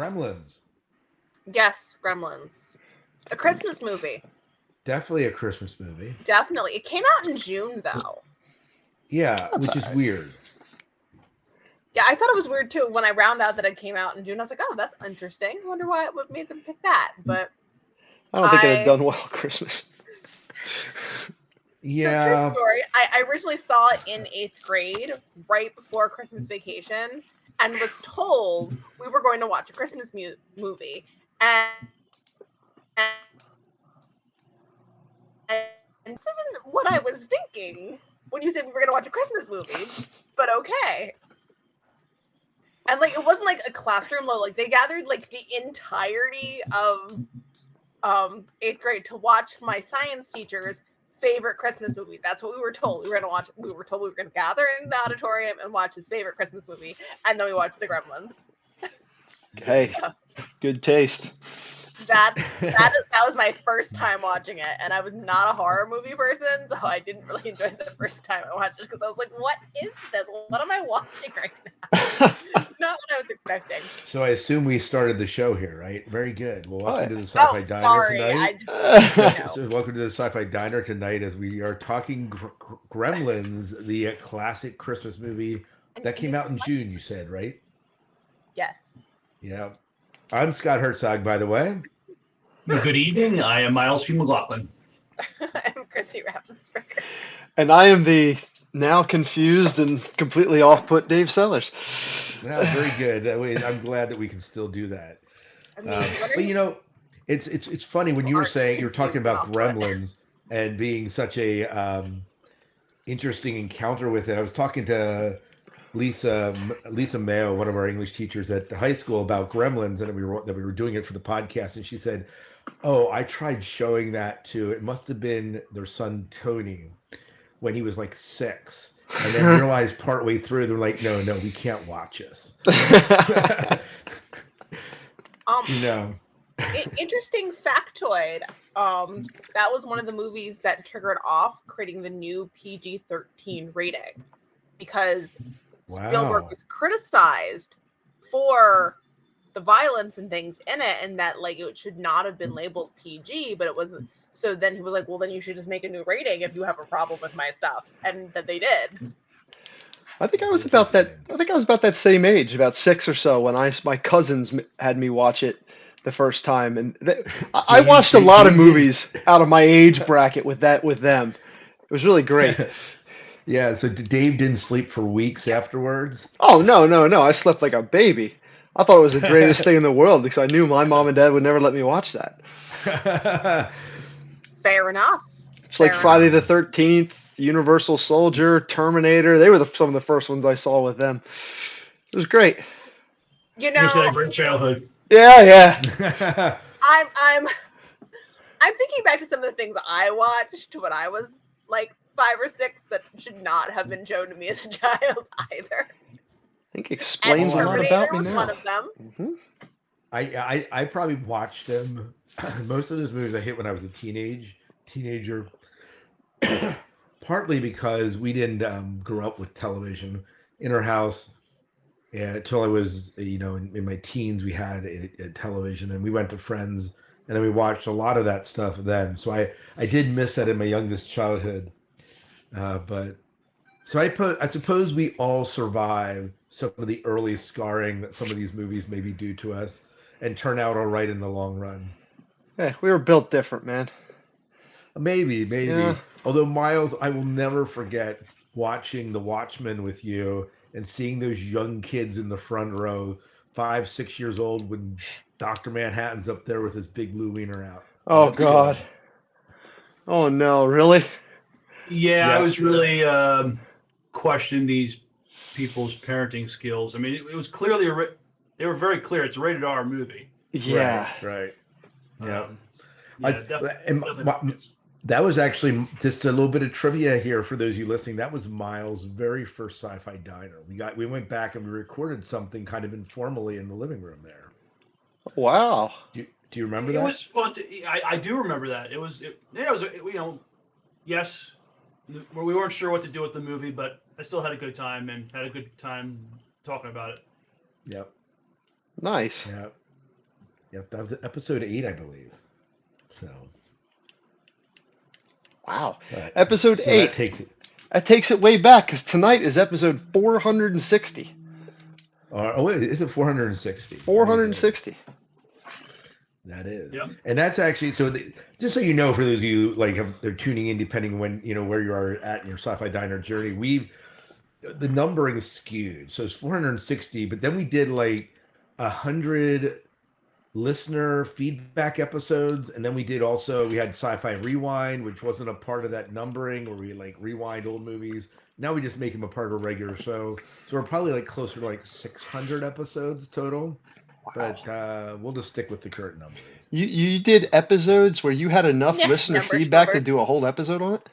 Gremlins. Yes, Gremlins. A Christmas movie. Definitely a Christmas movie. Definitely. It came out in June, though. Yeah, That's which all is right. weird. Yeah, I thought it was weird too when I found out that it came out in June. I was like, "Oh, that's interesting. I wonder what made them pick that." But I don't think it had I done well Christmas. so true Yeah, story. I originally saw it in eighth grade, right before Christmas vacation, and was told we were going to watch a Christmas movie. And this isn't what I was thinking when you said we were going to watch a Christmas movie. But okay. And like it wasn't like a classroom though. Like they gathered like the entirety of eighth grade to watch my science teacher's favorite Christmas movie. That's what we were told. We were gonna watch. We were told we were gonna gather in the auditorium and watch his favorite Christmas movie, and then we watched The Gremlins. Hey, So good taste. that was my first time watching it, and I was not a horror movie person, so I didn't really enjoy it the first time I watched it because I was like, "What is this? What am I watching right now?" Not what I was expecting. so I assume we started the show here, right? Very good. Well, Oh welcome to the Oh, Sci-Fi Diner sorry, I tonight. just didn't know. So welcome to the Sci-Fi Diner tonight as we are talking Gremlins, the classic Christmas movie And that came you out said in what? June. You said, right? Yes. Yeah. I'm Scott Herzog, by the way. Good evening. I am Miles P. McLaughlin. I'm Chrissy Ravensburger. And I am the now confused and completely off-put Dave Sellers. Yeah, very good. I'm glad that we can still do that. I mean, what are But you it's funny when people you were aren't saying you were talking confused and about off put? Gremlins and being such a interesting encounter with it. I was talking to Lisa Mayo, one of our English teachers at the high school, about Gremlins, and we were doing it for the podcast, and she said, "Oh, I tried showing that to. It must have been their son Tony when he was like 6." And then realized partway through, they're like, no, we can't watch this. Um, you know. interesting factoid. That was one of the movies that triggered off creating the new PG-13 rating because Spielberg Wow. was criticized for the violence and things in it, and that like it should not have been labeled PG, but it was. So then he was like, "Well, then you should just make a new rating if you have a problem with my stuff," and then they did. I think I It's was about that. interesting. I think I was about that same age, about 6 or so, when my cousins had me watch it the first time, and I Dave, watched a Dave, lot of Dave did. movies out of my age bracket with them. It was really great. Yeah, so Dave didn't sleep for weeks afterwards. Oh no, no, no! I slept like a baby. I thought it was the greatest thing in the world because I knew my mom and dad would never let me watch that. Fair enough. It's like Fair Friday enough. the 13th, Universal Soldier, Terminator. They were some of the first ones I saw with them. It was great. You You said know, a great childhood. Yeah, yeah. I'm I'm I'm thinking back to some of the things I watched when I was like 5 or 6 that should not have been shown to me as a child either. I think And explains Oh, a I lot remember. about Terminator me was one now. of them. Hmm. I probably watched them. Most of those movies I hit when I was a teenager, partly because we didn't grow up with television in our house. Until I was, in my teens, we had a television, and we went to friends, and then we watched a lot of that stuff then. So I did miss that in my youngest childhood. But so I suppose we all survive some of the early scarring that some of these movies maybe do to us, and turn out all right in the long run. Yeah, we were built different, man. Maybe, Yeah. maybe. Although Miles, I will never forget watching The Watchmen with you and seeing those young kids in the front row, 5, 6 years old, when Doctor Manhattan's up there with his big blue wiener out. Oh, Oh that's God. good. Oh no, really? Yeah, I Yep. was really questioning these people's parenting skills. I mean, it was clearly they were very clear. It's a rated R movie. Yeah. Right. Right. Yep. Um, I yeah, and definitely for kids. that was actually just a little bit of trivia here for those of you listening. That was Miles' very first sci-fi diner. We went back and we recorded something kind of informally in the living room there. Wow. Do you remember It that? was fun. I do remember that. Yeah, it was yes, we weren't sure what to do with the movie, but I still had a good time and had a good time talking about it. Yep. Nice. Yep. Yep, that was episode 8, I believe. So, Wow. but Episode so that 8. takes it. That takes it way back because tonight is episode 460. Wait, is it 460? Very good. 460. That is, Yep. and that's actually so. Just so you know, for those of you they're tuning in, depending when where you are at in your sci-fi diner journey, the numbering is skewed, so it's 460. But then we did like 100 listener feedback episodes, and then we had Sci-Fi Rewind, which wasn't a part of that numbering, where we like rewind old movies. Now we just make them a part of a regular show, so we're probably like closer to like 600 episodes total. Wow. But we'll just stick with the current numbering. You did episodes where you had enough Yeah, listener numbers, feedback to numbers. do a whole episode on it?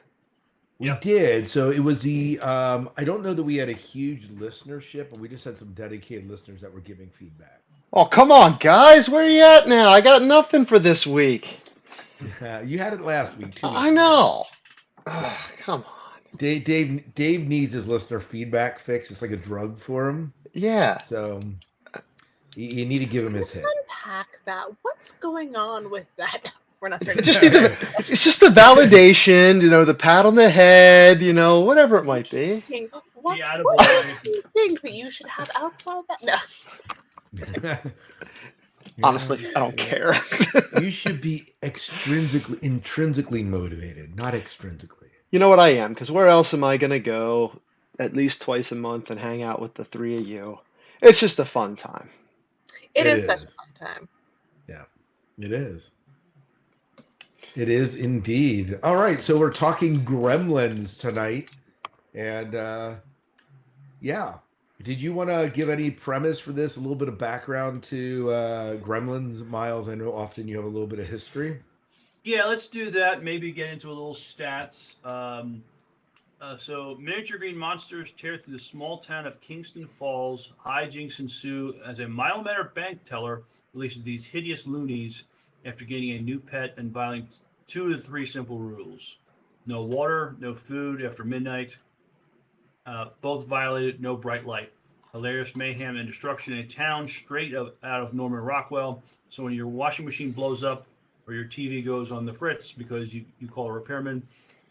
We Yep. did. So it was the I don't know that we had a huge listenership, but we just had some dedicated listeners that were giving feedback. Oh, come on, guys. Where are you at now? I got nothing for this week. You had it last week, 2 weeks I ago. know. Ugh, come on. Dave needs his listener feedback fixed. It's like a drug for him. Yeah. So you need to give him his hit. Unpack that. What's going on with that? We're not starting. Just it's just the validation, the pat on the head, whatever it might be. Interesting. What attaboy. makes you think that you should have outside that? No. Honestly, I don't care. You should be intrinsically motivated, not extrinsically. You know what I am, because where else am I going to go at least twice a month and hang out with the three of you? It's just a fun time. It is such a fun time. Yeah, it is. It is indeed. All right, so we're talking Gremlins tonight, and yeah. Did you want to give any premise for this? A little bit of background to Gremlins, Miles? I know often you have a little bit of history. Yeah, let's do that. Maybe get into a little stats. So, miniature green monsters tear through the small town of Kingston Falls. Hijinks ensue as a mild-mannered bank teller releases these hideous loonies after gaining a new pet and violating 2 of the 3 simple rules: no water, no food after midnight. Both violated no bright light. Hilarious mayhem and destruction in a town straight out of Norman Rockwell. So when your washing machine blows up or your TV goes on the fritz because you call a repairman,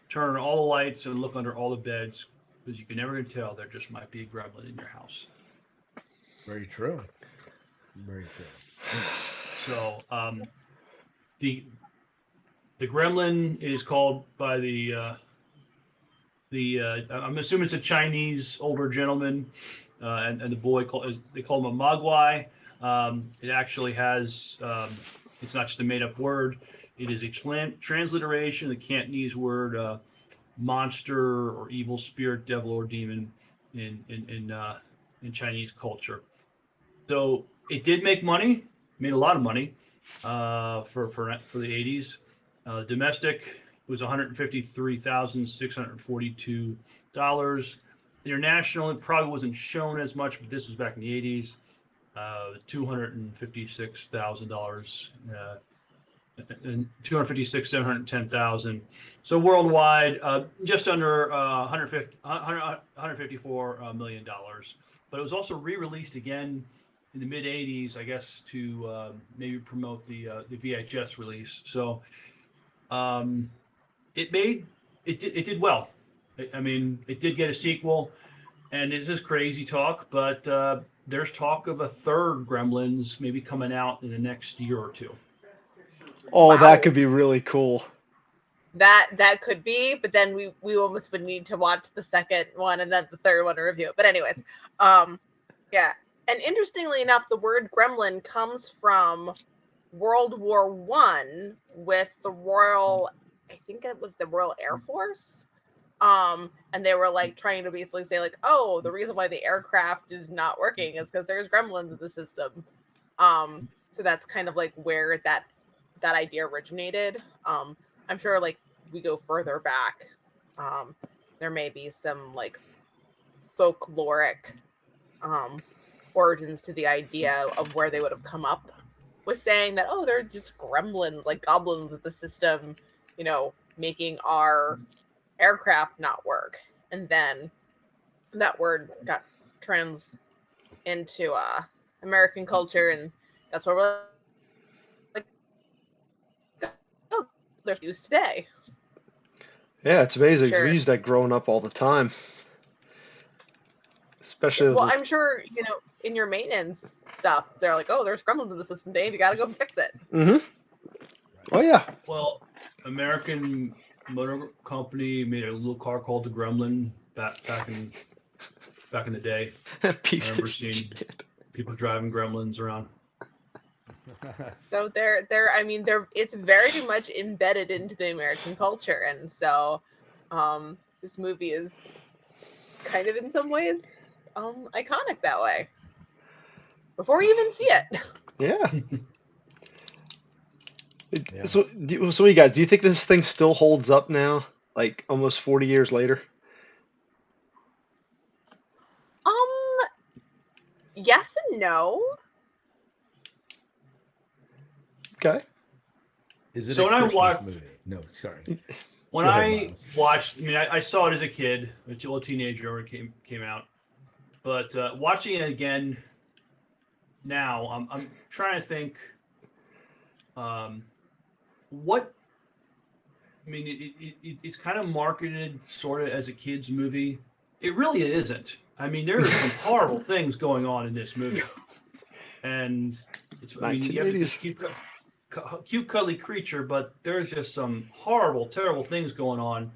turn on all the lights and look under all the beds because you can never tell there just might be a gremlin in your house. Very true. Very true. So the gremlin is called by the I'm assuming it's a Chinese older gentleman, and the boy they call him a mogwai. It actually has it's not just a made up word. It is a transliteration of the Cantonese word monster or evil spirit, devil or demon in Chinese culture. So it did make money, made a lot of money for the 80s. Domestic was $153,642. International, it probably wasn't shown as much, but this was back in the 80s. $256,000, and 710,000. So worldwide, just under 154 million dollars. But it was also re-released again in the mid 80s, I guess, to maybe promote the VHS release. So it did well. I mean, it did get a sequel, and it is crazy talk, but there's talk of a third Gremlins maybe coming out in the next year or two. Oh, Wow. that could be really cool. That could be, but then we almost would need to watch the second one and then the third one to review it. But anyways, yeah. And interestingly enough, the word gremlin comes from World War One with the Royal, I think it was the Royal Air Force. And they were like trying to basically say like, oh, the reason why the aircraft is not working is because there's gremlins in the system. So that's kind of like where that idea originated. I'm sure like we go further back, there may be some like folkloric origins to the idea of where they would have come up with saying that, oh, they're just gremlins, like goblins of the system, making our aircraft not work. And then that word got trans into American culture, and that's what we're they're used today. Yeah, it's amazing. 'Cause Sure. we use that growing up all the time, especially Well, I'm sure in your maintenance stuff, they're like, "Oh, there's gremlins in the system, Dave. You got to go fix it." Mm-hmm. Oh yeah. Well, American Motor Company made a little car called the Gremlin back in the day. I Piece remember of seeing shit. people driving Gremlins around. So it's very much embedded into the American culture, and so this movie is kind of in some ways iconic that way. Before you even see it. Yeah. Yeah. So, so what you got? Do you think this thing still holds up now, like almost 40 years later? Um yes and no. Okay. Is it So a when I Christmas watched movie? No, sorry. when Go ahead, I Miles. watched, I mean, I saw it as a kid, a little teenager when it came out. But watching it again now, I'm trying to think. What I mean, it's kind of marketed sort of as a kids movie. It really isn't. I mean, there are some horrible things going on in this movie, and I mean, you have this 1980s. cute, cuddly creature, but there's just some horrible, terrible things going on.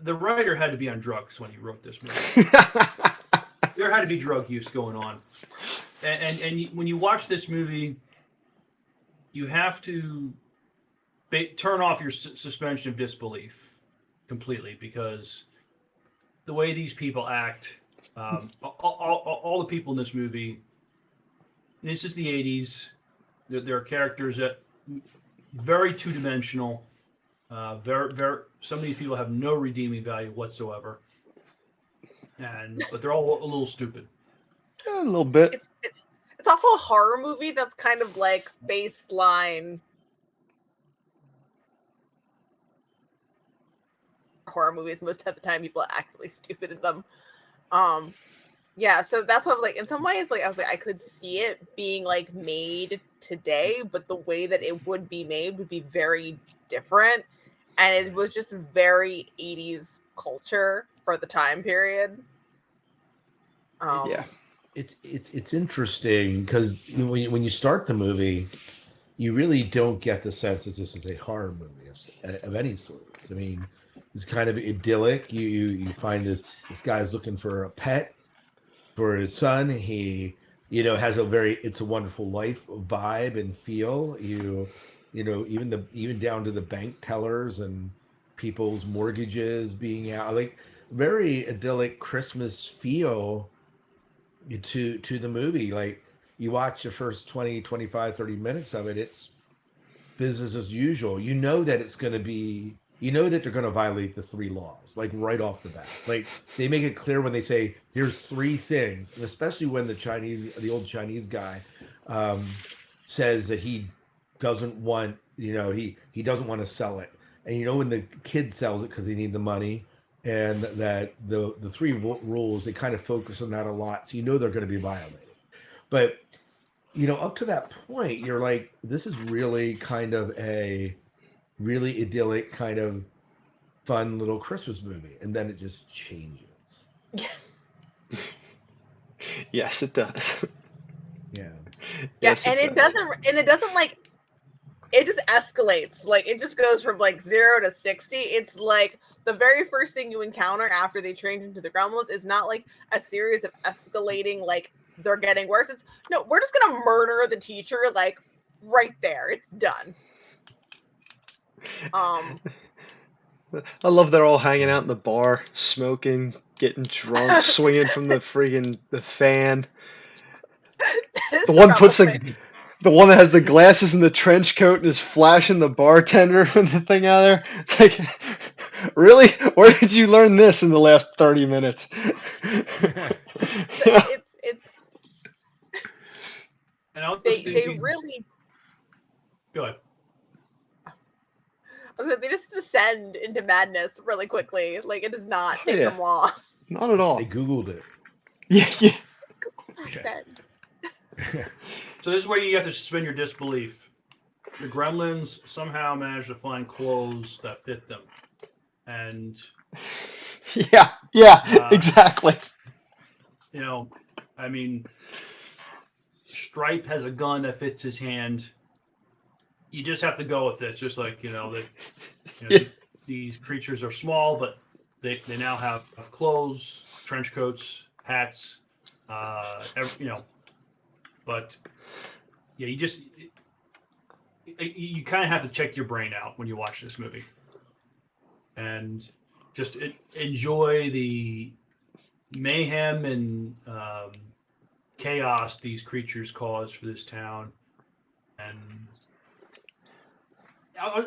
The writer had to be on drugs when he wrote this movie. There had to be drug use going on, and when you watch this movie, you have to turn off your suspension of disbelief completely because the way these people act, all the people in this movie, and this is the 80s, there are characters that very two-dimensional, some of these people have no redeeming value whatsoever, but they're all a little stupid. Yeah, a little bit. It's also a horror movie that's kind of like baseline horror movies. Most of the time people act really stupid in them. Yeah, so that's what I was like. In some ways, like I was like, I could see it being like made today, but the way that it would be made would be very different. And it was just very 80s culture for the time period. Yeah. It's interesting because when you start the movie, you really don't get the sense that this is a horror movie of any sort. I mean, it's kind of idyllic. You find this guy's looking for a pet for his son. He has it's a wonderful life vibe and feel. Even down to the bank tellers and people's mortgages being out, like very idyllic Christmas feel to the movie. Like you watch the first 20, 25, 30 minutes of it, it's business as usual. That it's going to be, that they're going to violate the three laws, like right off the bat. Like they make it clear when they say, here's three things, and especially when the old Chinese guy says that he doesn't want, he doesn't want to sell it. And when the kid sells it because they need the money, and that the three rules, they kind of focus on that a lot. So they're going to be violated. But up to that point, you're like, this is really kind of a really idyllic, kind of fun little Christmas movie. And then it just changes. Yes, it does. Yeah. Yeah, Yes, and it it does. doesn't like it just escalates. Like it just goes from like 0 to 60. It's like the very first thing you encounter after they change into the Gremlins is not like a series of escalating, like they're getting worse. It's no, we're just gonna murder the teacher, like right there. It's done. I love they're all hanging out in the bar, smoking, getting drunk, swinging from the fan. That is The the one puts Gremlins thing. the one that has the glasses and the trench coat and is flashing the bartender with the thing out there. It's like, really? Where did you learn this in the last 30 minutes? Yeah. It's And I was they thinking, really go ahead. they just descend into madness really quickly. Like it does not Oh, take yeah. them long. Not at all. They Googled it. Yeah, yeah. Descend. So this is where you have to suspend your disbelief. the Gremlins somehow managed to find clothes that fit them, and Yeah, exactly. you know, I mean, Stripe has a gun that fits his hand. You just have to go with it. It's just like that. Yeah. These creatures are small, but they now have clothes, trench coats, hats. But yeah, you kind of have to check your brain out when you watch this movie and just enjoy the mayhem and chaos these creatures cause for this town. And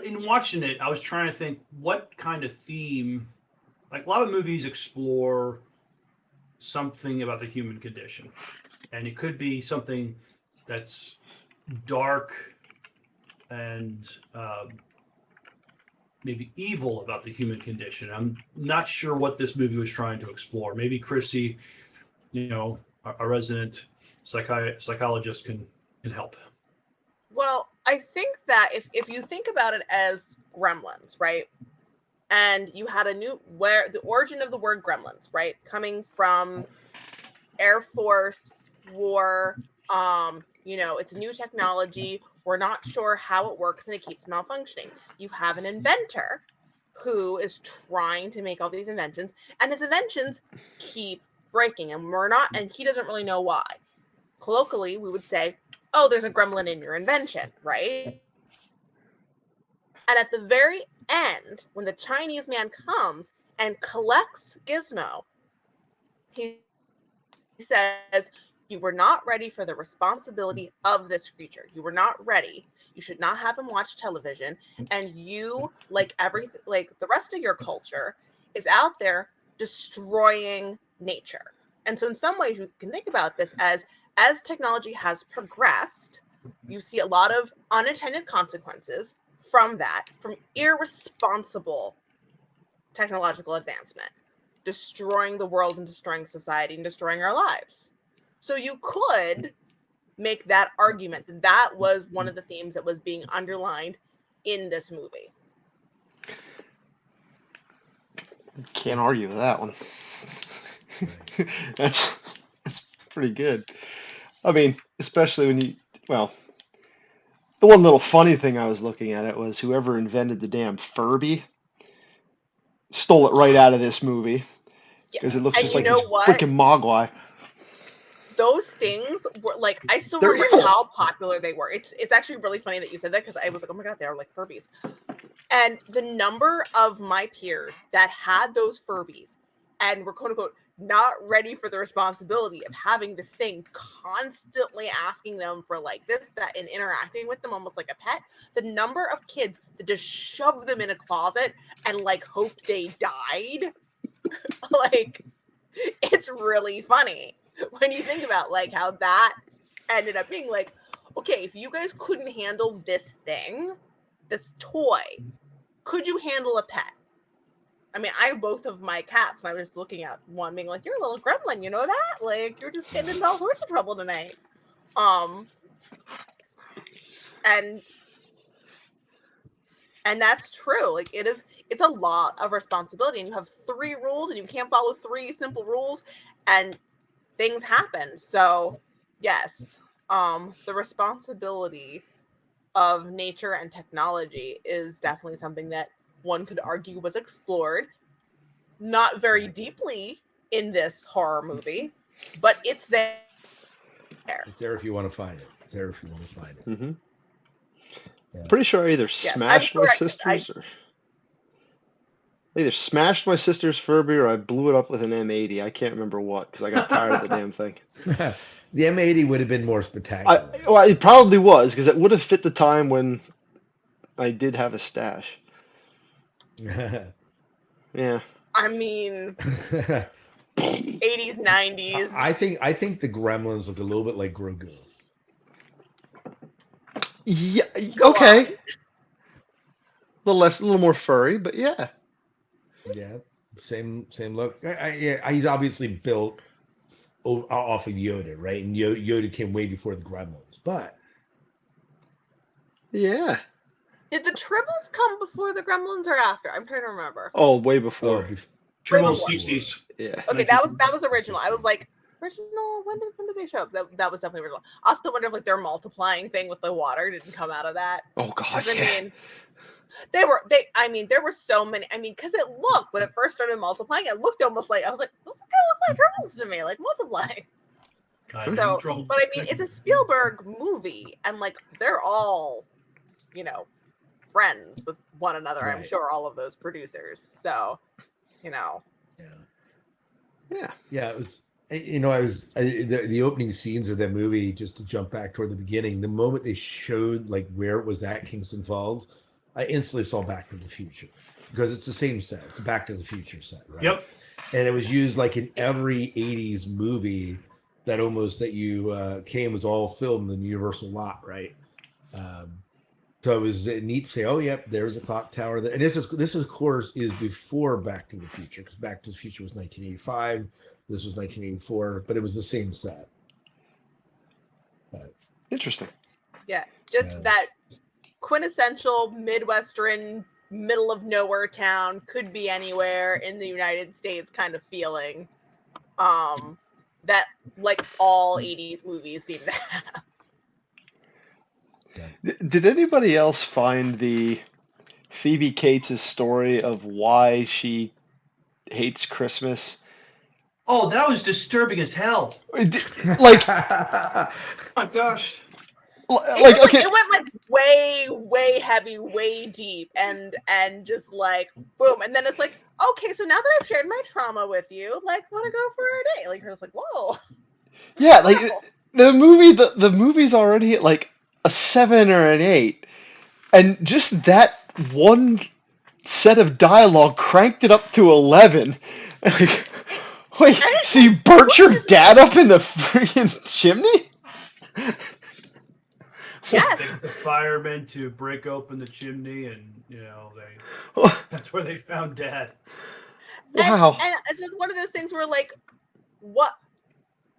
in watching it, I was trying to think what kind of theme. Like a lot of movies explore something about the human condition, and it could be something that's dark and maybe evil about the human condition. I'm not sure what this movie was trying to explore. Maybe Chrissy, a resident psychologist can help. Well, I think that if you think about it as gremlins, right? And you had where the origin of the word gremlins, right? Coming from Air Force war, it's new technology. We're not sure how it works and it keeps malfunctioning. You have an inventor who is trying to make all these inventions, and his inventions keep breaking, and he doesn't really know why. Colloquially, we would say, oh, there's a gremlin in your invention, right? And at the very end, when the Chinese man comes and collects Gizmo, he says, you were not ready for the responsibility of this creature. You were not ready. You should not have him watch television. And you, like everything, like the rest of your culture, is out there destroying nature. And so in some ways you can think about this as technology has progressed, you see a lot of unintended consequences from irresponsible technological advancement, destroying the world and destroying society and destroying our lives. So you could make that argument that that was one of the themes that was being underlined in this movie. Can't argue with that one. that's pretty good. I mean, especially well, the one little funny thing I was looking at it was whoever invented the damn Furby stole it right out of this movie Yeah. because it looks And just you like know this what? freaking Mogwai. Those things were like, I still They're remember evil. how popular they were. It's actually really funny that you said that because I was like, oh my God, they are like Furbies. And the number of my peers that had those Furbies and were quote unquote not ready for the responsibility of having this thing constantly asking them for like this, that, and interacting with them almost like a pet. The number of kids that just shoved them in a closet and like hoped they died, like it's really funny when you think about like how that ended up being like, okay, if you guys couldn't handle this thing, this toy, could you handle a pet? I mean, I have both of my cats, and I was looking at one being like, you're a little gremlin, you know that? Like, you're just getting into all sorts of trouble tonight. And that's true. Like, it's a lot of responsibility, and you have 3 rules, and you can't follow 3 simple rules, and things happen. So, yes, the responsibility of nature and technology is definitely something that one could argue was explored not very deeply in this horror movie, but it's there. It's there if you want to find it. It's there if you want to find it. Mm-hmm. Yeah. Pretty sure I either Yes, I'm smashed sure my I sister's Furby or I blew it up with an M80. I can't remember what because I got tired of the damn thing. The M80 would have been more spectacular. Well, it probably was because it would have fit the time when I did have a stash. Yeah. I mean, 80s, 90s. I think the Gremlins look a little bit like Grogu. Yeah. Go Okay. on. A little more furry, but yeah. Yeah, same look. Yeah, he's obviously built off of Yoda, right? And Yoda came way before the Gremlins, but Yeah. Did the Tribbles come before the Gremlins or after? I'm trying to remember. Oh, way Oh, before. Triple before. 60s. Yeah. Okay, that was original. I was like, original? When did they show up? That was definitely original. I also wonder if like their multiplying thing with the water didn't come out of that. Oh God. Because I Yeah. mean, there were so many. I mean, because it looked when it first started multiplying, it looked almost like I was like, those kind of look like Tribbles to me, like multiplying. So, but I mean, it's a Spielberg movie, and like they're all, you know, friends with one another. I'm Right. sure all of those producers. So, you know, Yeah. Yeah. Yeah, it was. The opening scenes of that movie. Just to jump back toward the beginning, the moment they showed like where it was at Kingston Falls, I instantly saw Back to the Future because it's the same set. It's a Back to the Future set, right? Yep. And it was used like in every '80s movie that you came was all filmed in the Universal lot, right? Um, so it was neat to say, oh, yep, there's a clock tower. And this of course is before Back to the Future because Back to the Future was 1985. This was 1984, but it was the same set. But, Interesting. yeah, just that quintessential Midwestern, middle of nowhere town, could be anywhere in the United States kind of feeling. That like all 80s movies seem to have. Did anybody else find the Phoebe Cates' story of why she hates Christmas? Oh, that was disturbing as hell. Like, Oh my gosh. okay. It went like way heavy, way deep, and just like boom, and then it's like, okay, so now that I've shared my trauma with you, like, want to go for a date? Like, her was like, whoa, Yeah, like wow. the movie's already at like a 7 or an 8, and just that one set of dialogue cranked it up to 11. Like, wait, And it's so like, you burnt your what is dad up in the freaking chimney? yes, They get the firemen to break open the chimney, and that's where they found Dad. Wow. and it's just one of those things where like, what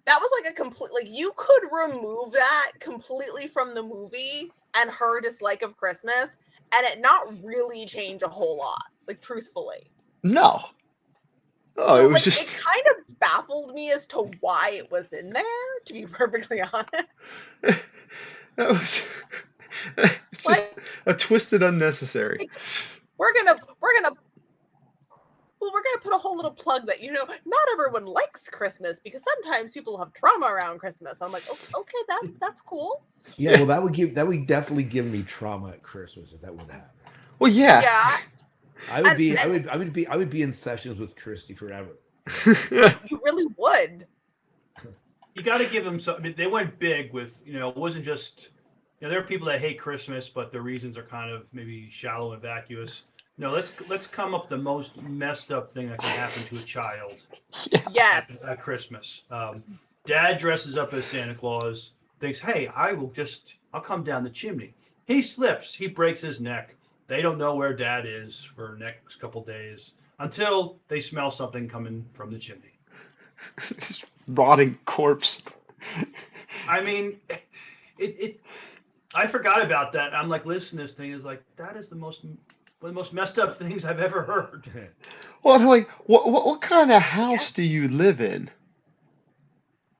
that was like a complete like you could remove that completely from the movie and her dislike of Christmas, and it not really change a whole lot, like truthfully. No. Oh, So it was like just it kind of baffled me as to why it was in there, to be perfectly honest. that was it's just Like a twisted unnecessary. we're gonna put a whole little plug that not everyone likes Christmas because sometimes people have trauma around Christmas. I'm like, okay, that's cool. yeah, well, that would definitely give me trauma at Christmas if that would happen. Well, yeah. Yeah, I would and, be, and I would be in sessions with Christy forever. you really would. You got to give them some. I mean, they went big with, it wasn't just, there are people that hate Christmas, but their reasons are kind of maybe shallow and vacuous. No, let's come up with the most messed up thing that can happen to a child Yes. at Christmas. Dad dresses up as Santa Claus, thinks, hey, I'll come down the chimney. He slips, he breaks his neck. They don't know where Dad is for the next couple days until they smell something coming from the chimney. Just rotting corpse. I mean, I forgot about that. I'm like, listening to this thing is like, that is one of the most messed up things I've ever heard. Well, like, what kind of house do you live in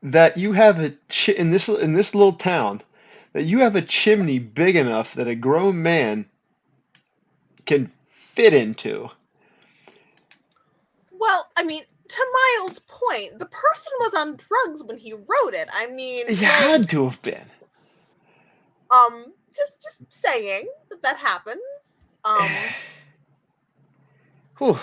that you have in this little town that you have a chimney big enough that a grown man can fit into? Well, I mean, to Miles' point, the person was on drugs when he wrote it. I mean, It had to have been. just saying that happens. Whew.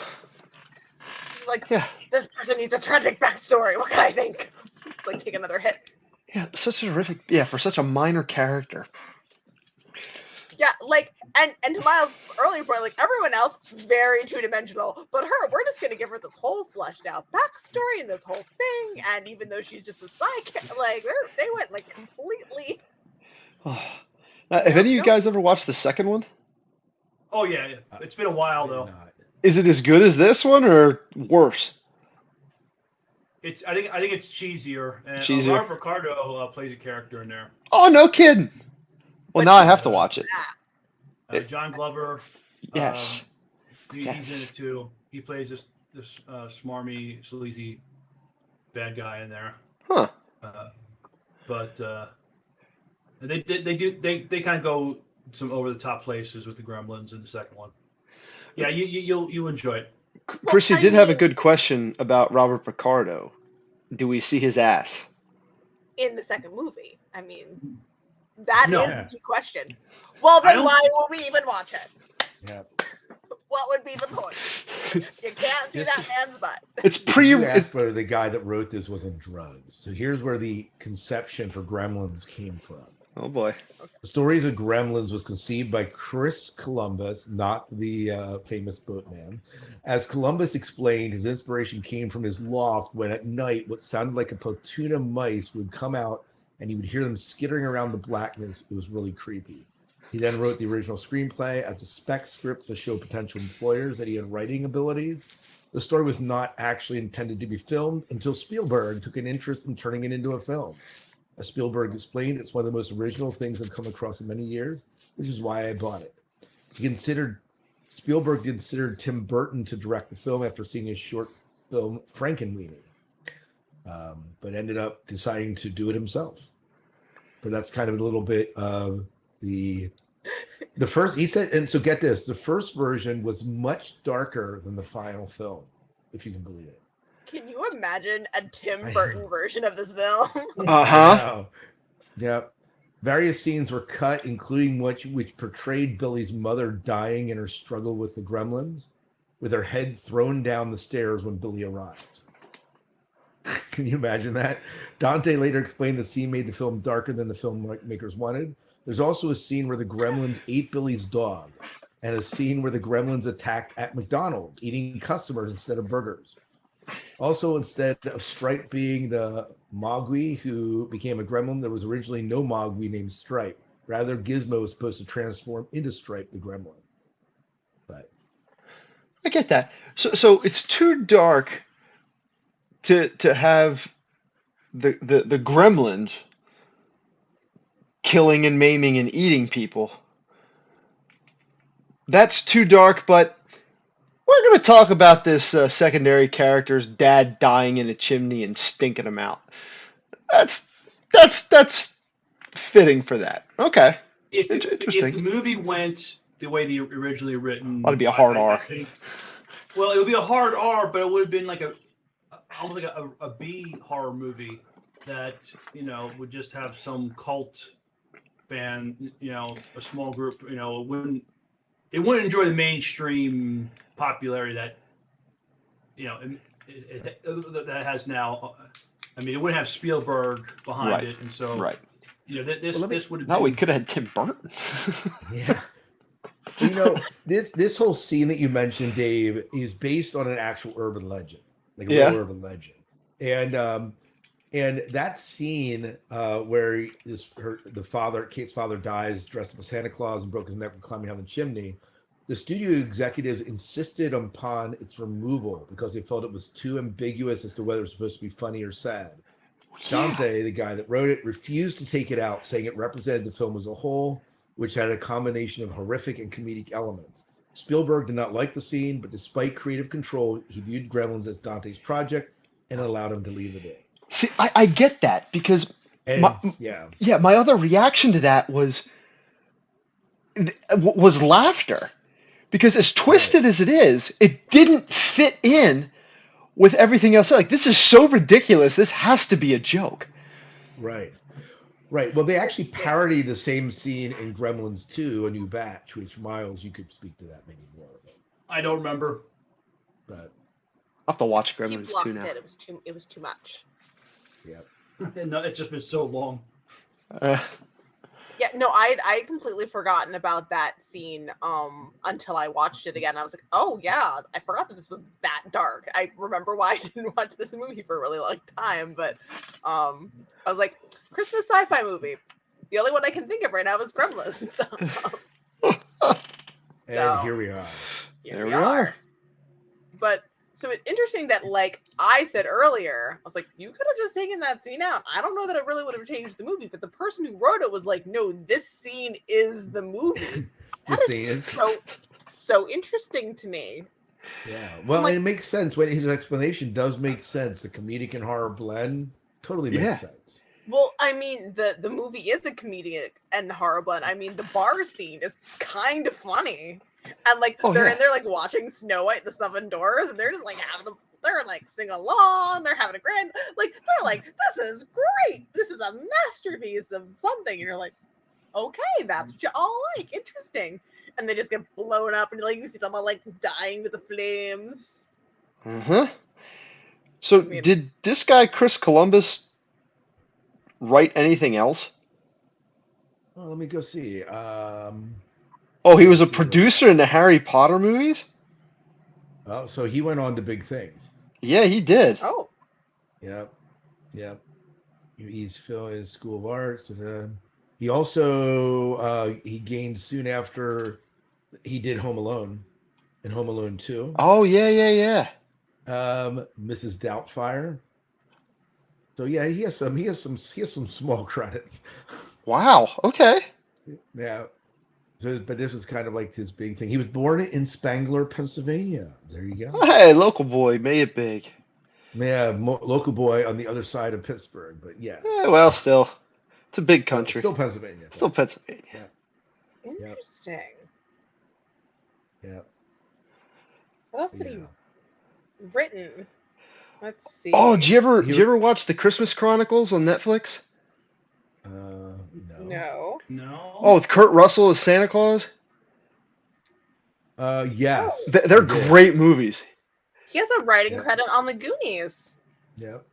Just like, Yeah, this person needs a tragic backstory. What can I think? It's like take another hit. yeah, such a horrific. Yeah, for such a minor character. Yeah, like, and to Miles' earlier point, like everyone else, very two-dimensional, but her, we're just gonna give her this whole fleshed out backstory and this whole thing, and even though she's just a sidekick, like they went like completely. Oh. Have any of you guys ever watched the second one? Oh yeah, it's been a while though. Is it as good as this one or worse? I think it's cheesier. And Cheesier. Robert Ricardo plays a character in there. Oh, no kidding. Well, But now I he's have to watch it. badass. John Glover. Yes. He's in Yes. it too. He plays this smarmy, sleazy bad guy in there. Huh. But they kind of go some over the top places with the Gremlins in the second one. Yeah, you'll enjoy it. Chris, you I did have a mean, good question about Robert Picardo. Do we see his ass? in the second movie. I mean, that No. is the question. Well, I then don't- why will we even watch it? Yeah. What would be the point? You can't see Just that man's butt. It's You it's, asked whether the guy that wrote this was on drugs. So here's where the conception for Gremlins came from. oh boy. The stories of Gremlins was conceived by Chris Columbus, not the famous boatman. As Columbus explained, his inspiration came from his loft when at night what sounded like a platoon of mice would come out and he would hear them skittering around the blackness. It was really creepy. He then wrote the original screenplay as a spec script to show potential employers that he had writing abilities. The story was not actually intended to be filmed until Spielberg took an interest in turning it into a film. As Spielberg explained, it's one of the most original things I've come across in many years, which is why I bought it. Spielberg considered Tim Burton to direct the film after seeing his short film Frankenweenie, but ended up deciding to do it himself. But that's kind of a little bit of the first. He said, and so get this: the first version was much darker than the final film, if you can believe it. Can you imagine a Tim I Burton know. version of this film? Uh-huh. Yeah. Various scenes were cut, including which portrayed Billy's mother dying in her struggle with the Gremlins, with her head thrown down the stairs when Billy arrived. Can you imagine that? Dante later explained the scene made the film darker than the filmmakers wanted. There's also a scene where the Gremlins ate Billy's dog, and a scene where the Gremlins attacked at McDonald's, eating customers instead of burgers. Also, instead of Stripe being the Mogwai who became a gremlin, there was originally no Mogwai named Stripe. Rather, Gizmo was supposed to transform into Stripe the gremlin. But I get that. So it's too dark to have the gremlins killing and maiming and eating people. That's too dark, but we're going to talk about this secondary character's dad dying in a chimney and stinking him out. That's fitting for that. Okay, If the interesting. movie went the way they originally written, Ought to be a hard I R. think. Well, it would be a hard R, but it would have been like almost like a B horror movie that would just have some cult fan, a small group, it wouldn't enjoy the mainstream popularity that that has now. I mean, it wouldn't have Spielberg behind Right. it, and so Right. this would have No, we been. could have had Tim Burton. yeah, this whole scene that you mentioned, Dave, is based on an actual urban legend, like a real Yeah. urban legend, and that scene where Kate's father dies dressed up as Santa Claus and broke his neck climbing down the chimney. The studio executives insisted upon its removal because they felt it was too ambiguous as to whether it was supposed to be funny or sad. Dante, the guy that wrote it, refused to take it out, saying it represented the film as a whole, which had a combination of horrific and comedic elements. Spielberg did not like the scene, but despite creative control, he viewed Gremlins as Dante's project and allowed him to leave it in. See, I get that because And my other reaction to that was laughter. Because as twisted as it is, it didn't fit in with everything else. Like, this is so ridiculous. This has to be a joke. Right. Well, they actually parody the same scene in Gremlins 2, A New Batch, which Miles, you could speak to that maybe more. I don't remember. But I'll have to watch He Gremlins blocked 2 now. it. It was too much. yeah. No, it's just been so long. Yeah, no, I completely forgotten about that scene until I watched it again. I was like, oh yeah, I forgot that this was that dark. I remember why I didn't watch this movie for a really long time, but I was like, Christmas sci-fi movie. The only one I can think of right now is Gremlins. And here we are. There we are. But so it's interesting that, like I said earlier, I was like, you could have just taken that scene out. I don't know that it really would have changed the movie, but the person who wrote it was like, no, this scene is the movie. That thing is is. so interesting to me. Yeah. I'm Well, like, and it makes sense when his explanation does make sense. The comedic and horror blend totally makes Yeah. sense. well, I mean, the movie is a comedic and horror blend. I mean, the bar scene is kind of funny, and like Oh, they're yeah. in there like watching Snow White and the Seven Dwarfs, and they're just like they're like sing along, they're having a grand, like they're like, this is great, this is a masterpiece of something, and you're like, okay, that's what you all like, interesting, and they just get blown up, and like you see them all like dying to the flames. Uh-huh. So I mean, did this guy Chris Columbus write anything else? Well, let me go see. Oh, he Let me was a see real. producer in the Harry Potter movies? Oh, so he went on to big things. Yeah, he did. oh, Yep. Yep. He's still in School of Arts. He also he gained soon after he did Home Alone and Home Alone 2. Oh, yeah, yeah, yeah. Mrs. Doubtfire. So yeah, he has some small credits. Wow. Okay. Yeah. So, but this was kind of like his big thing. He was born in Spangler, Pennsylvania. There you go. Hey, local boy, made it big. Yeah, local boy on the other side of Pittsburgh, but yeah, Well, still, it's a big so country. still Pennsylvania. Still But Pennsylvania. yeah, yep, interesting. yep, What else did he yeah. written? Let's Oh, see. did you ever watch the Christmas Chronicles on Netflix? No. No. Oh, No. with Kurt Russell as Santa Claus? Oh, Yes, They're I did. great movies. he has a writing Yep, credit on the Goonies. yep,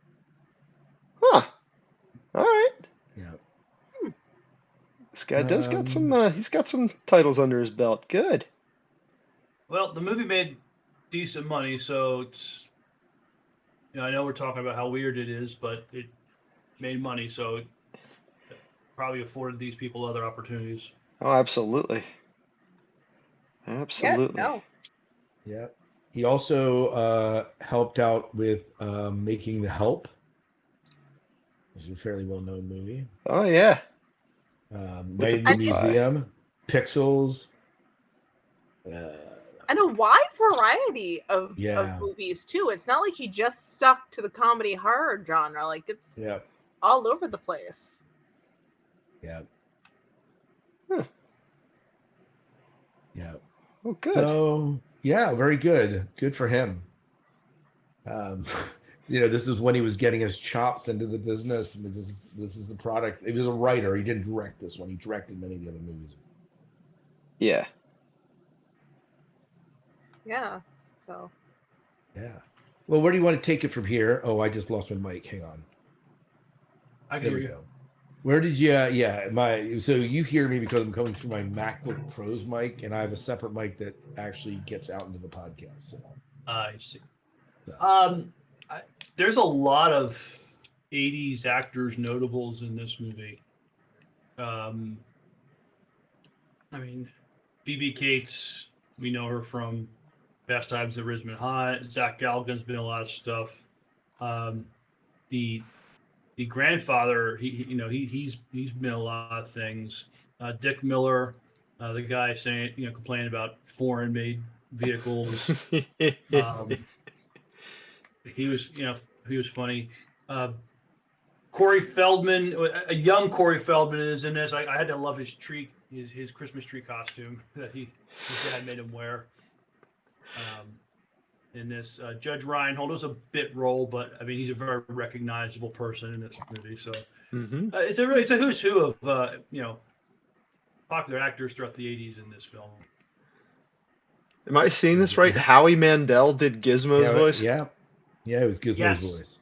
Huh. All right. yep. Hmm. This guy does got some. Um, He's got some titles under his belt. Good. Well, the movie made decent money, so it's. I know we're talking about how weird it is, but it made money, so it probably afforded these people other opportunities. Oh, absolutely. Yeah, Absolutely. no. yep. He also helped out with making The Help, which is a fairly well-known movie. Oh yeah. With the Night in the And poop eye. Museum, Pixels. Uh, and a wide variety of yeah, movies too. It's not like he just stuck to the comedy horror genre. Like it's yeah, all over the place. yeah, Huh. yeah. Oh, good. So yeah, very good. Good for him. Um, this is when he was getting his chops into the business. This is the product. He was a writer. He didn't direct this one. He directed many of the other movies. Yeah. Yeah. So Yeah. Well, where do you want to take it from here? Oh, I just lost my mic. Hang on. I can There hear we you. go. Where did you? Yeah, so you hear me because I'm coming through my MacBook Pro's mic, and I have a separate mic that actually gets out into the podcast. I see. So I, there's a lot of '80s actors notables in this movie. Um, I mean, Phoebe Cates, we know her from Fast Times at Ridgemont High. Zach Galligan's been in a lot of stuff. Um, the the grandfather, he's been in a lot of things. Dick Miller, the guy saying, complaining about foreign made vehicles. Um, he was funny. Uh, Corey Feldman, a young Corey Feldman is in this. I had to love his Christmas tree costume that his dad made him wear. In this, Judge Reinhold was a bit role, but I mean he's a very recognizable person in this movie. So hmm it's a who's who of popular actors throughout the '80s in this film. Am I seeing this right? yeah, Howie Mandel did Gizmo's yeah, voice. yeah, yeah. It was Gizmo's Yes. voice.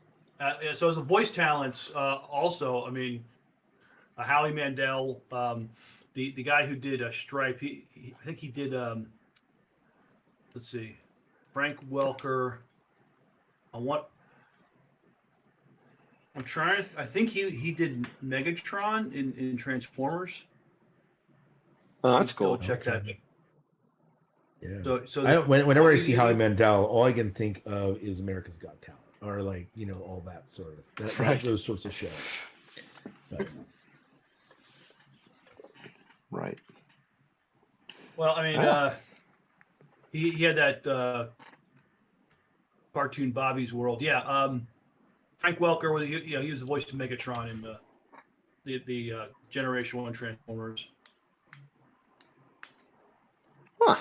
So as a voice talents, also, I mean, Howie Mandel, the guy who did Stripe, I think he did. Let's see, Frank Welker. On what? I'm trying. I think he did Megatron in Transformers. Oh, Let that's me double cool. check that. Okay. Yeah. So the Whenever I see Howie he, Mandel, all I can think of is America's Got Talent, or like all that sort of Right. those sorts of shows. But, Right. Well, I mean, Ah. he had that cartoon Bobby's World. Yeah. Frank Welker was he was the voice of Megatron in the Generation One Transformers. Huh.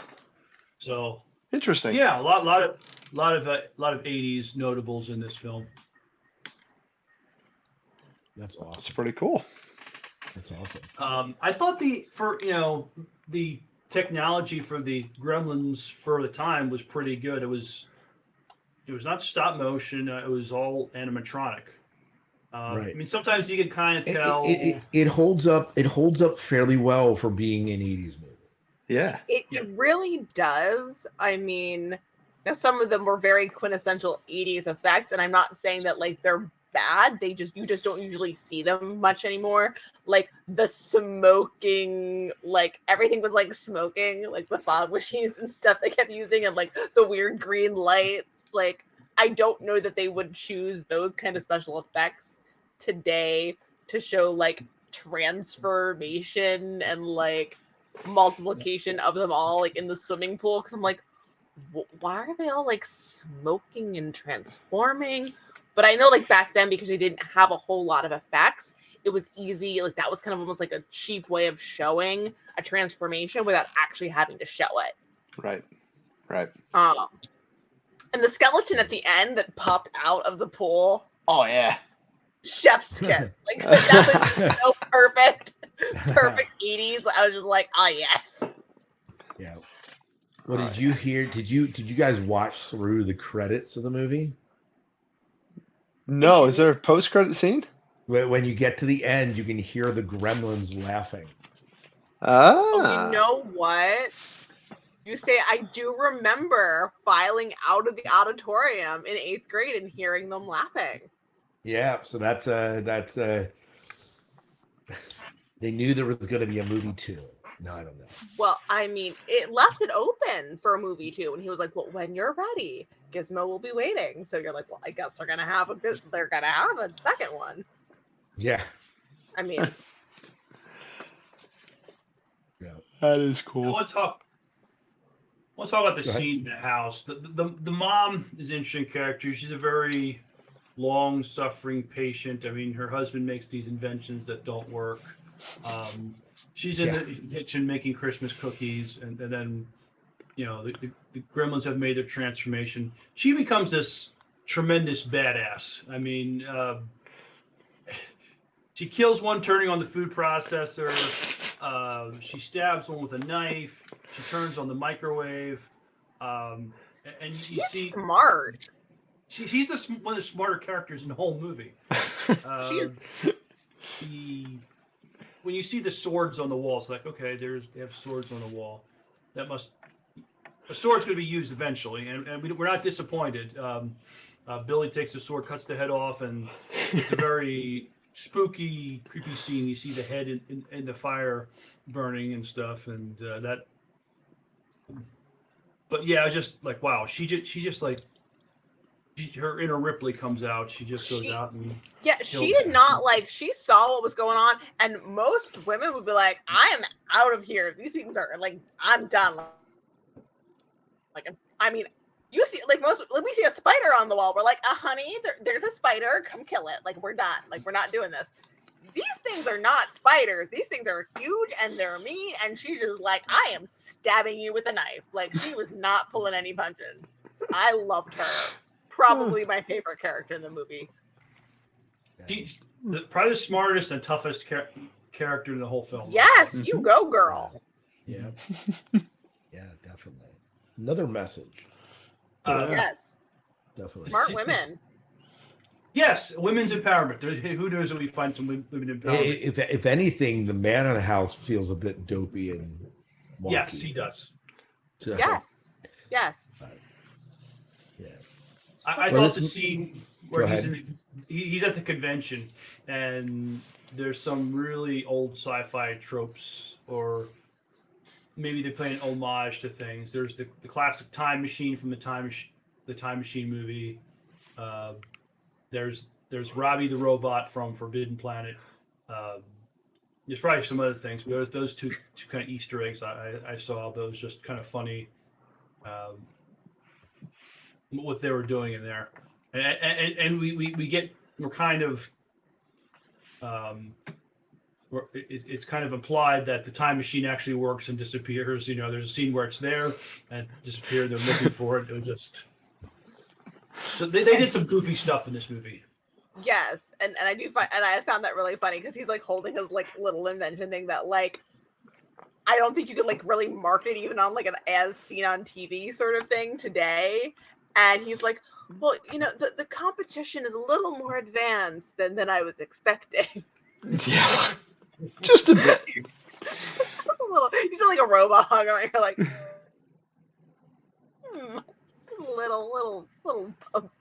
So Interesting. yeah, a lot of '80s notables in this film. That's That's awesome. pretty cool. That's awesome. I thought the technology for the Gremlins for the time was pretty good. It was not stop motion. It was all animatronic. I Right. mean, sometimes you can kind of It, it, tell. it, it holds up. It holds up fairly well for being an '80s movie. Yeah. Yeah. It really does. I mean, now some of them were very quintessential 80s effects, and I'm not saying that like they're bad. You just don't usually see them much anymore. Like the smoking, like everything was like smoking, like the fog machines and stuff they kept using, and like the weird green lights. Like I don't know that they would choose those kind of special effects today to show like transformation and like multiplication of them all like in the swimming pool, because I'm like, why are they all like smoking and transforming? But I know like back then, because they didn't have a whole lot of effects, it was easy, like that was kind of almost like a cheap way of showing a transformation without actually having to show it. Right. Right. um and the skeleton at the end that popped out of the pool, Oh yeah. chef's kiss, like that was so perfect. Perfect 80s. I was just like, ah, yes. Yeah. What did you hear? Did you guys watch through the credits of the movie? I No, is do. there a post-credit scene? When you get to the end, you can hear the gremlins laughing. Oh, you Ah. know what? You say I do remember filing out of the auditorium in 8th grade and hearing them laughing. Yeah, so that's they knew there was going to be a movie too. No, I don't know. Well, I mean, it left it open for a movie too, and he was like, "Well, when you're ready, Gizmo will be waiting." So you're like, "Well, I guess they're gonna have a second one." Yeah, I mean, yeah. That is I cool. want to talk. I want to talk about the Go ahead. scene in the house. The mom is an interesting character. She's a very long-suffering patient. I mean, her husband makes these inventions that don't work. She's in Yeah. the kitchen making Christmas cookies, and then the Gremlins have made their transformation. She becomes this tremendous badass. I mean, she kills one turning on the food processor. She stabs one with a knife. She turns on the microwave. And you she's see smart. she's one of the smarter characters in the whole movie. Uh, She's the when you see the swords on the wall, it's like, okay, they have swords on the wall. That must a sword's going to be used eventually, and we're not disappointed. Billy takes the sword, cuts the head off, and it's a very spooky, creepy scene. You see the head in the fire burning and stuff, and that. But yeah, I was just like, wow, she just like her inner Ripley comes out. She just goes she out and Yeah, she kills. did not like. She saw what was going on, and most women would be like, "I am out of here. These things are like, I'm done." Like, I mean, you see, like like we see a spider on the wall. We're like, honey, there's a spider. Come kill it. Like, we're done. Like, we're not doing this. These things are not spiders. These things are huge and they're mean." And she's just like, "I am stabbing you with a knife." Like, she was not pulling any punches. I loved her. Probably my favorite character in the movie. She's probably the smartest and toughest character in the whole film. Yes, you go, girl. Yeah, yeah, definitely. Another message. Uh, Yeah. Yes, Definitely. smart women. Yes, women's empowerment. Who knows if we find some women empowerment? If anything, the man of the house feels a bit dopey and wonky. Yes, he does. So, Yes, yes. yeah. I Well, thought this- the scene Go where ahead. he's at the convention and there's some really old sci-fi tropes, or maybe they play an homage to things. There's the classic time machine from the time machine movie. Uh, there's Robbie the robot from Forbidden Planet. There's probably some other things. But those two kind of Easter eggs I saw. Those just kind of funny. What they were doing in there, and we're kind of it's kind of implied that the time machine actually works and disappears. There's a scene where it's there and disappeared. They're looking for it. It was just so they did some goofy stuff in this movie. Yes, and I do find, and I found that really funny because he's like holding his like little invention thing that like I don't think you could like really market even on like an as seen on TV sort of thing today. And he's like, well, the competition is a little more advanced than I was expecting. Yeah, just a bit. Just a little. You sound like a robot. You're like, this is a little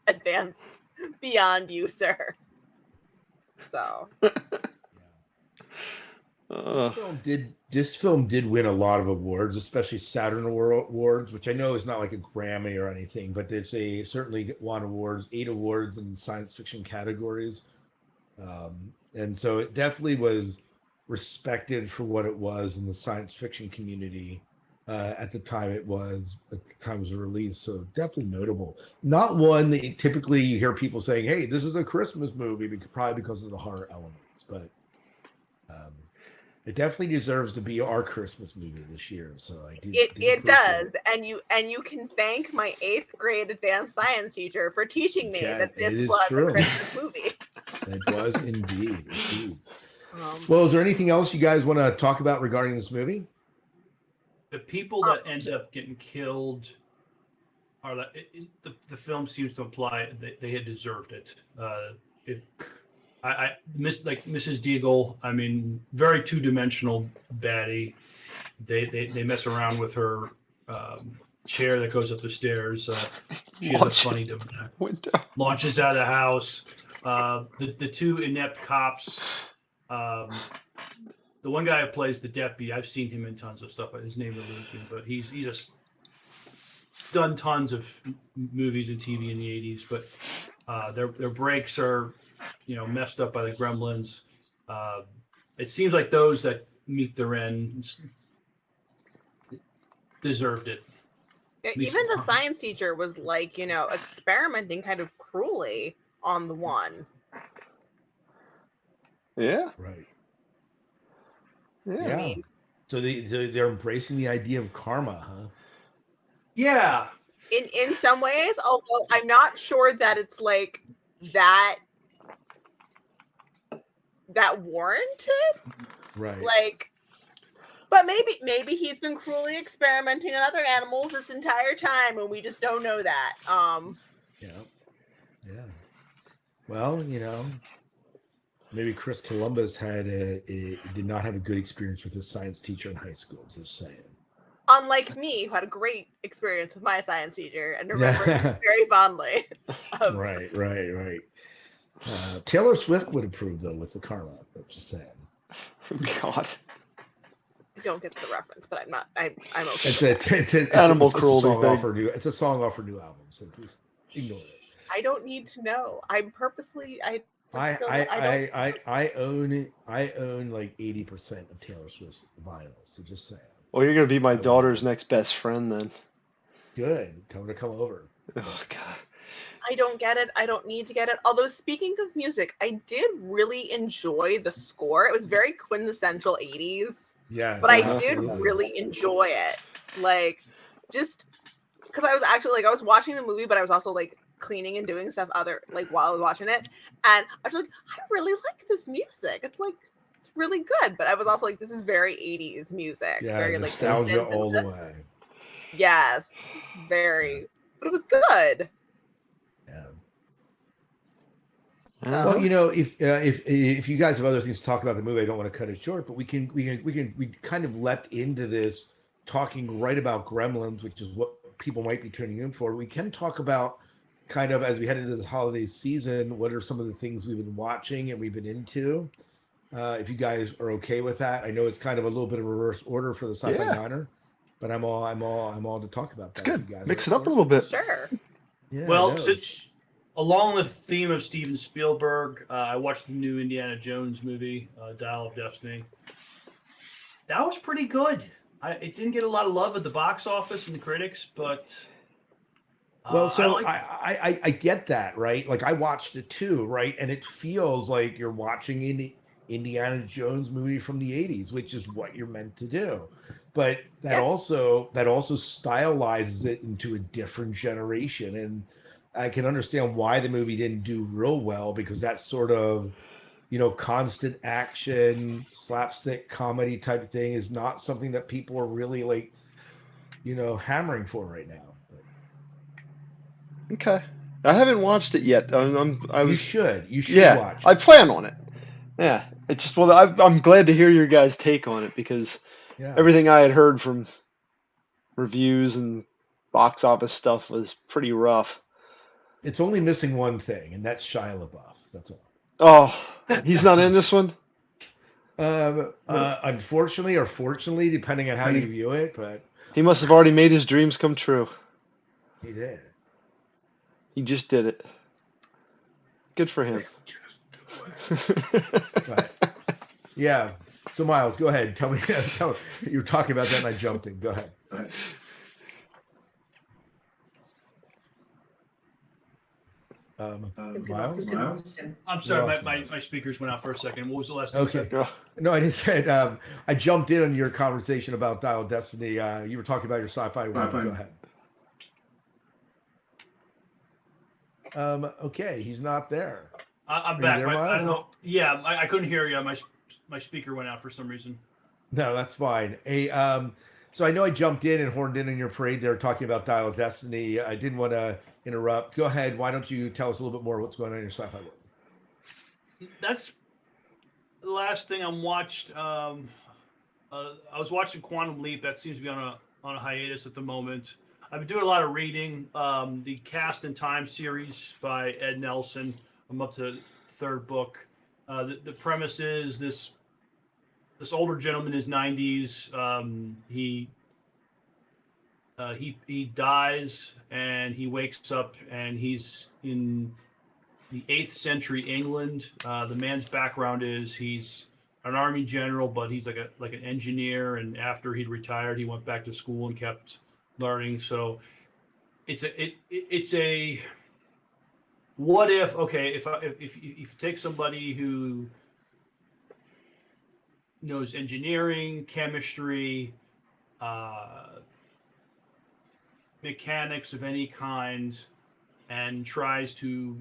advanced beyond you, sir. So. This film did win a lot of awards, especially Saturn Awards, which I know is not like a Grammy or anything, but they certainly won awards, 8 awards in science fiction categories. And so it definitely was respected for what it was in the science fiction community at the time it was released. So definitely notable. Not one that typically you hear people saying, "Hey, this is a Christmas movie," probably because of the horror elements, but it definitely deserves to be our Christmas movie this year. So I do. It does, and you can thank my 8th grade advanced science teacher for teaching me that this was a Christmas movie. It was indeed. Well, is there anything else you guys want to talk about regarding this movie? The people that end up getting killed are the film seems to imply they had deserved it. I miss like Mrs. Deagle. I mean, very 2-dimensional baddie. They mess around with her chair that goes up the stairs. She has a funny window. Launches out of the house. The 2 inept cops. The one guy who plays the deputy, I've seen him in tons of stuff. His name eludes me, but he's just done tons of movies and TV in the 80s. But their brakes are, messed up by the Gremlins. It seems like those that meet their end deserved it. Even the science teacher was like, experimenting kind of cruelly on the one. Yeah. Right. Yeah. I mean, so they're embracing the idea of karma, huh? Yeah. In some ways, although I'm not sure that it's like that warranted. Right. Like, but maybe he's been cruelly experimenting on other animals this entire time, and we just don't know that. Yeah. Well, maybe Chris Columbus did not have a good experience with his science teacher in high school. Just saying. Unlike me, who had a great experience with my science teacher and remember it very fondly. Right. Taylor Swift would approve though with the karma. I'm just saying. God. I don't get the reference, but I'm not. I'm okay. It's animal cruelty. It's a song off her new album, so just ignore it. I don't need to know. I'm purposely. I own like 80% of Taylor Swift's vinyl. So just saying. Well, you're gonna be my daughter's next best friend then. Good. Tell her to come over. Oh God. I don't get it. I don't need to get it. Although speaking of music, I did really enjoy the score. It was very quintessential 80s. Yeah. But I did really enjoy it. Like, just because I was actually I was watching the movie, but I was also like cleaning and doing stuff while I was watching it. And I was like, I really like this music. It's really good. But I was also like, this is very 80s music. Yeah, very nostalgia all the way. Yes. Very. But it was good. Yeah. Well, if you guys have other things to talk about the movie, I don't want to cut it short, but we kind of leapt into this talking right about Gremlins, which is what people might be tuning in for. We can talk about kind of as we head into the holiday season, what are some of the things we've been watching and we've been into. If you guys are okay with that, I know it's kind of a little bit of a reverse order for the Sci-Fi Diner, but I'm all to talk about that. It's good. Mix it up a little bit. Sure. Yeah. Well, since along the theme of Steven Spielberg, I watched the new Indiana Jones movie, Dial of Destiny. That was pretty good. It didn't get a lot of love at the box office and the critics, but Well, I so like. I get that, right? Like I watched it too, right? And it feels like you're watching an Indiana Jones movie from the 80s, which is what you're meant to do. But Yes. that also stylizes it into a different generation. And I can understand why the movie didn't do real well because that sort of, constant action, slapstick comedy type thing is not something that people are really like, hammering for right now. Okay. I haven't watched it yet. I You was, should. You should yeah, watch I it. plan on it. Yeah. It just, well, I'm glad to hear your guys' take on it because Yeah. everything I had heard from reviews and box office stuff was pretty rough. It's only missing one thing, and that's Shia LaBeouf. That's all. Oh, he's not in this one? Unfortunately or fortunately, depending on how you view it, but He must have already made his dreams come true. he did. He just did it. Good for him. Just do it. But yeah. So Miles, go ahead. Tell me. You were talking about that, and I jumped in. Go ahead. We Miles, lost him. I'm we sorry, lost my Miles. speakers went out for a second. What was the last thing you Okay. said? Oh, No, I just said I jumped in on your conversation about Dial of Destiny. You were talking about your sci-fi one. Go ahead. Okay, he's not there. I'm Are you back. there, I don't Miles? know. Yeah, I couldn't hear you. My speaker went out for some reason. No, that's fine. Hey, so I know I jumped in and horned in your parade there talking about Dial of Destiny. I didn't want to interrupt. Go ahead. Why don't you tell us a little bit more what's going on in your sci-fi world? That's the last thing I watched. I was watching Quantum Leap. That seems to be on a hiatus at the moment. I've been doing a lot of reading. The Cast in Time series by Ed Nelson. I'm up to the third book. The premise is this older gentleman in his 90s. He dies and he wakes up and he's in the 8th century England. The man's background is he's an army general, but he's like an engineer. And after he'd retired, he went back to school and kept learning. So it's a what if, okay, if you take somebody who knows engineering, chemistry, uh, mechanics of any kind, and tries to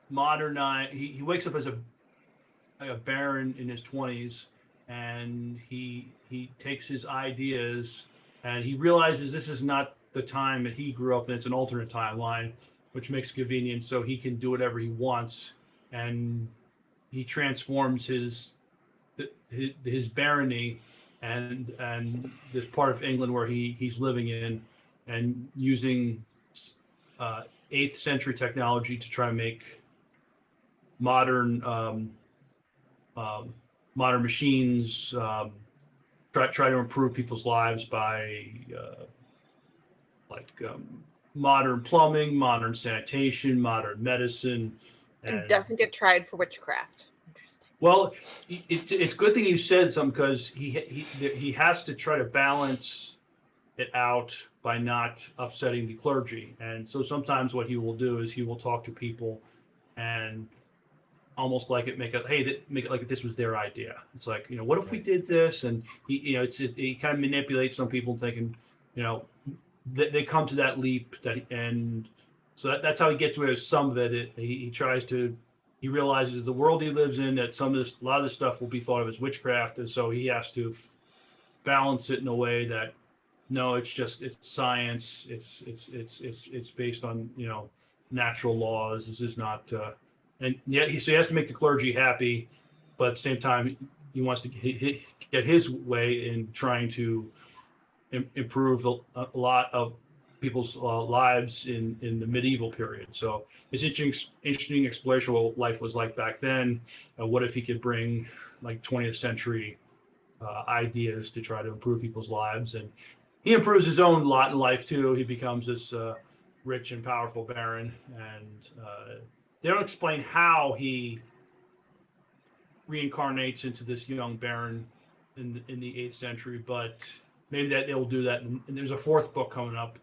modernize. He wakes up as a baron in his 20s, and he takes his ideas and he realizes this is not the time that he grew up in. It's an alternate timeline, which makes it convenient so he can do whatever he wants, and he transforms his barony and this part of England where he's living in, and using uh, 8th century technology to try and make modern um, modern machines, try to improve people's lives by like modern plumbing, modern sanitation, modern medicine, And and doesn't get tried for witchcraft. Interesting. well, it's good thing you said something because he has to try to balance it out by not upsetting the clergy, and so sometimes what he will do is he will talk to people and almost like make it like this was their idea. It's like, what if we Right. did this? And he kind of manipulates some people thinking, you know, they come to that leap and so that's how he gets away with some of it. He tries to, he realizes the world he lives in that a lot of this stuff will be thought of as witchcraft, and so he has to balance it in a way that no, it's science. It's based on natural laws. This is not, and yet so he has to make the clergy happy, but at the same time he wants to get his way in trying to improve a lot of people's lives in the medieval period. So it's interesting exploration of what life was like back then. What if he could bring like 20th century ideas to try to improve people's lives, and he improves his own lot in life too. He becomes this rich and powerful baron, and they don't explain how he reincarnates into this young baron in the 8th century, but maybe that they'll do that. And there's a 4th book coming up,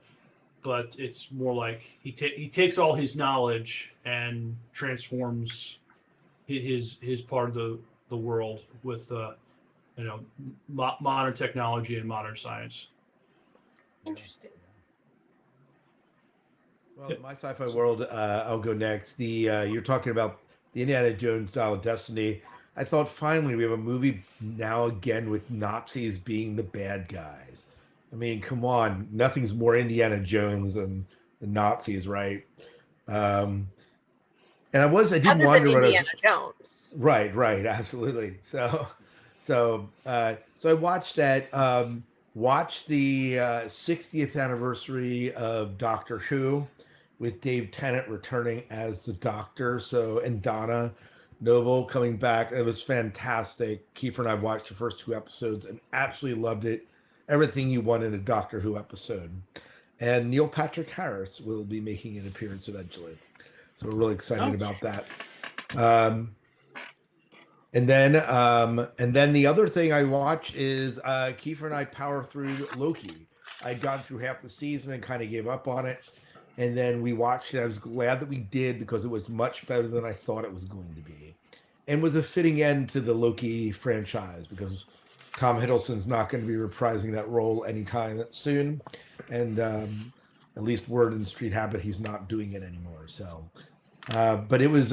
but it's more like he takes all his knowledge and transforms his part of the world with modern technology and modern science. Interesting. Well, my sci-fi world, I'll go next. You're talking about the Indiana Jones Dial of Destiny. I thought finally we have a movie now again with Nazis being the bad guys. I mean, come on, nothing's more Indiana Jones than the Nazis, right? Um, and I did Other than wonder what I was. Indiana Jones. Right, absolutely. So I watched that. Watched the 60th anniversary of Doctor Who, with Dave Tennant returning as the Doctor. So and Donna Noble coming back. It was fantastic. Kiefer and I watched the first 2 episodes and absolutely loved it. Everything you want in a Doctor Who episode. And Neil Patrick Harris will be making an appearance eventually. So we're really excited about that. And then the other thing I watched is Kiefer and I power through Loki. I'd gone through half the season and kind of gave up on it. And then we watched it. I was glad that we did because it was much better than I thought it was going to be. And was a fitting end to the Loki franchise because Tom Hiddleston's not going to be reprising that role anytime soon. And at least word in Street Habit, he's not doing it anymore. So but it was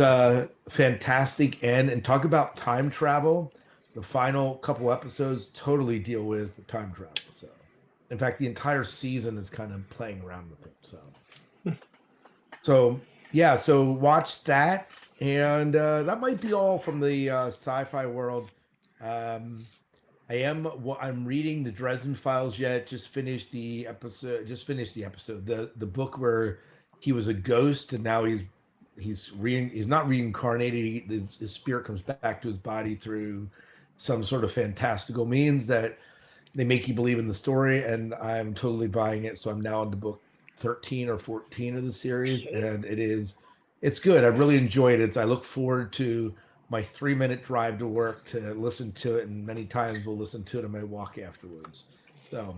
fantastic and talk about time travel. The final couple episodes totally deal with time travel. So, in fact, the entire season is kind of playing around with it. So yeah. So watch that, and that might be all from the sci-fi world. Um, I'm reading the Dresden Files yet. Just finished the episode. The book where he was a ghost and now he's not reincarnated. His spirit comes back to his body through some sort of fantastical means that they make you believe in the story. And I'm totally buying it. So I'm now on to book 13 or 14 of the series, and it's good. I really enjoyed it. I look forward to my 3-minute drive to work to listen to it, and many times we'll listen to it on my walk afterwards. So,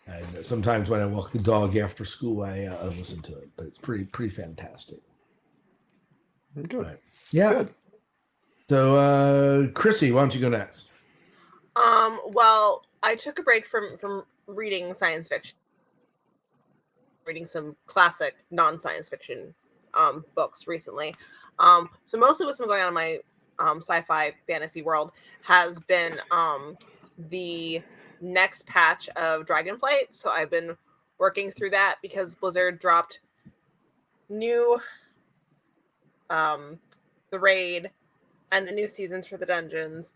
and sometimes when I walk the dog after school, I listen to it. But it's pretty fantastic. Good. Right. Yeah. Good. So, Chrissy, why don't you go next? Well, I took a break from reading science fiction, reading some classic non-science fiction books recently. So mostly what's been going on in my sci-fi fantasy world has been the next patch of Dragonflight. So I've been working through that because Blizzard dropped new the raid and the new seasons for the dungeons,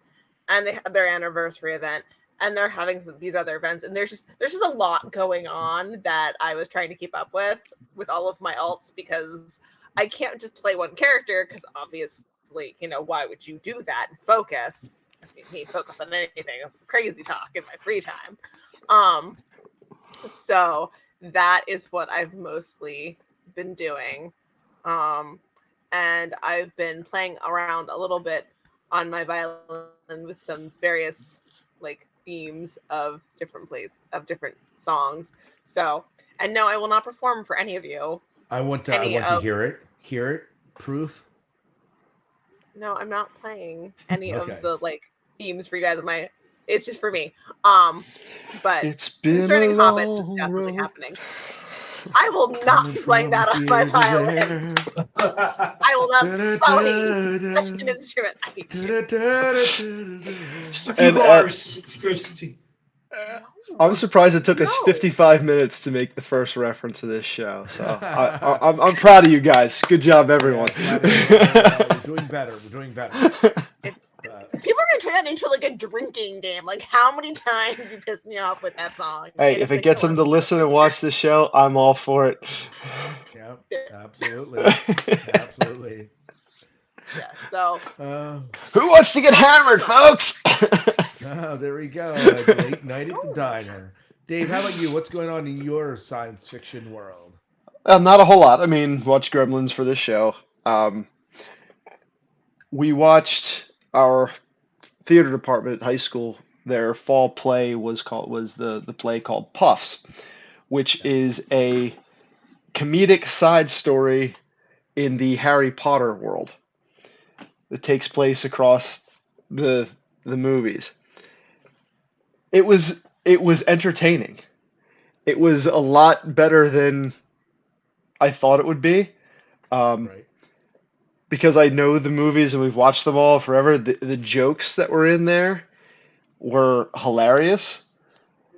and they had their anniversary event, and they're having these other events, and there's just a lot going on that I was trying to keep up with all of my alts, because I can't just play one character, because obviously, why would you do that and focus? I mean, focus on anything. It's crazy talk in my free time. So that is what I've mostly been doing. And I've been playing around a little bit on my violin with some various themes of different songs. So, and no, I will not perform for any of you. I want to hear it. Hear it. Proof. No, I'm not playing any Okay. of the themes for you guys. It's just for me. But It's been concerning a Hobbits, it's long definitely road. happening. I will not be playing that on my violin. I will not sully such an instrument. I hate you. Just a few bars, Christy. I'm surprised it took us 55 minutes to make the first reference to this show. So I'm proud of you guys. Good job, everyone. We're doing better. People are gonna turn that into a drinking game. How many times you piss me off with that song? Hey, if it gets them to listen and watch the show, I'm all for it. Yeah, absolutely. Yeah. So. Who wants to get hammered, folks? Oh, there we go. Late night at the diner. Dave, how about you? What's going on in your science fiction world? Not a whole lot. I mean, watch Gremlins for this show. We watched our theater department at high school. Their fall play was the play called Puffs, which Yeah. is a comedic side story in the Harry Potter world that takes place across the movies. It was entertaining. It was a lot better than I thought it would be. Um, Right. because I know the movies and we've watched them all forever. The jokes that were in there were hilarious,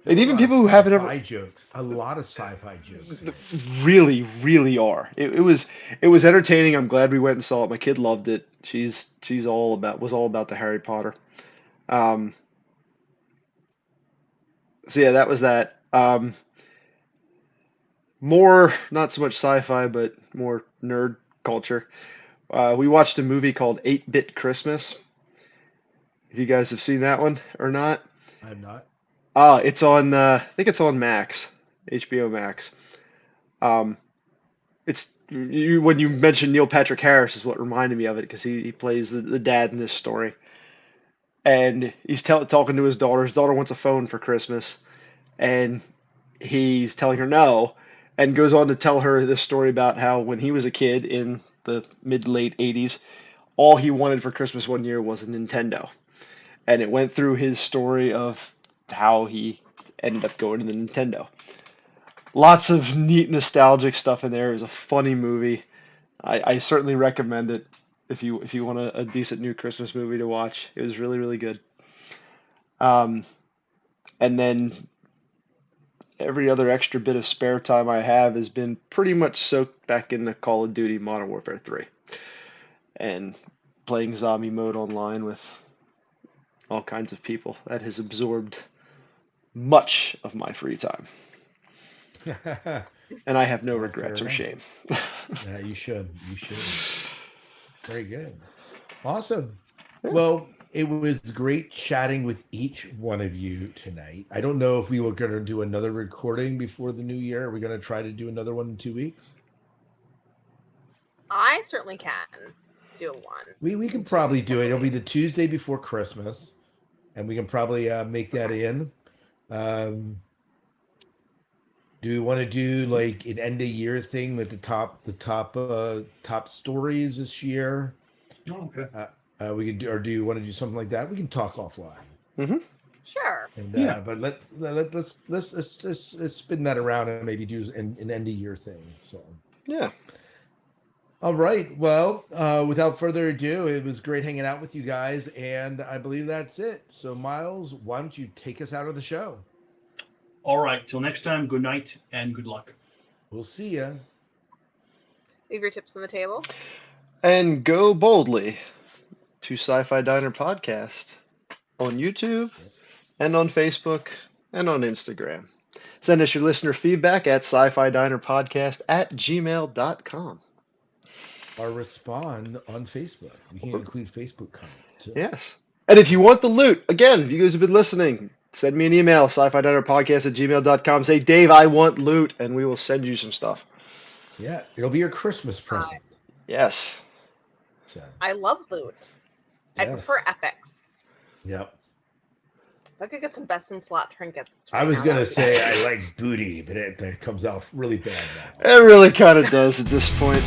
There and were a even lot of people who haven't ever sci-fi jokes. A lot of sci-fi jokes in it. really are. It was entertaining. I'm glad we went and saw it. My kid loved it. She's all about the Harry Potter. Um, so yeah, that was that. More not so much sci-fi, but more nerd culture. We watched a movie called 8-Bit Christmas. If you guys have seen that one or not. I'm not. It's on. I think it's on Max, HBO Max. Um, when you mentioned Neil Patrick Harris is what reminded me of it because he plays the dad in this story, and he's talking to his daughter. His daughter wants a phone for Christmas, and he's telling her no, and goes on to tell her this story about how when he was a kid in the mid late 80s, all he wanted for Christmas one year was a Nintendo, and it went through his story of how he ended up going to the Nintendo. Lots of neat nostalgic stuff in there. It was a funny movie. I certainly recommend it if you want a decent new Christmas movie to watch. It was really really good. Um, and then every other extra bit of spare time I have has been pretty much soaked back into Call of Duty Modern Warfare 3 and playing zombie mode online with all kinds of people. That has absorbed much of my free time, Yeah, and I have no fair regrets or enough. shame. Yeah, you should. You should. Very good. Awesome. Yeah. Well, it was great chatting with each one of you tonight. I don't know if we were going to do another recording before the new year. Are we going to try to do another one in 2 weeks? I certainly can do one We in can two probably weeks, I do it. It'll be believe. the Tuesday before Christmas, and we can probably make that Okay. in. Um, do we want to do like an end of year thing with the top stories this year? Oh, okay. Uh, we could do, or do you want to do something like that? We can talk offline. Hmm. Sure. And Yeah. but let's spin that around and maybe do an end of year thing. So Yeah. all right. Well, without further ado, it was great hanging out with you guys, and I believe that's it. So Miles, why don't you take us out of the show? All right. Till next time, good night and good luck. We'll see ya. Leave your tips on the table. And go boldly to Sci-Fi Diner Podcast on YouTube and on Facebook and on Instagram. Send us your listener feedback at sci-fi diner podcast at gmail.com. Or respond on Facebook. We can Or, include Facebook comments too. yes. And if you want the loot, again, if you guys have been listening, send me an email, sci-fi diner podcast at gmail.com. Say, Dave, I want loot, and we will send you some stuff. Yeah, it'll be your Christmas Uh, present. Yes. So I love loot. I prefer yes, epics. yep. If I could get some best in slot trinkets I right was now, that gonna would be say great. I like booty, but that comes out really bad now. It really kind of does at this point.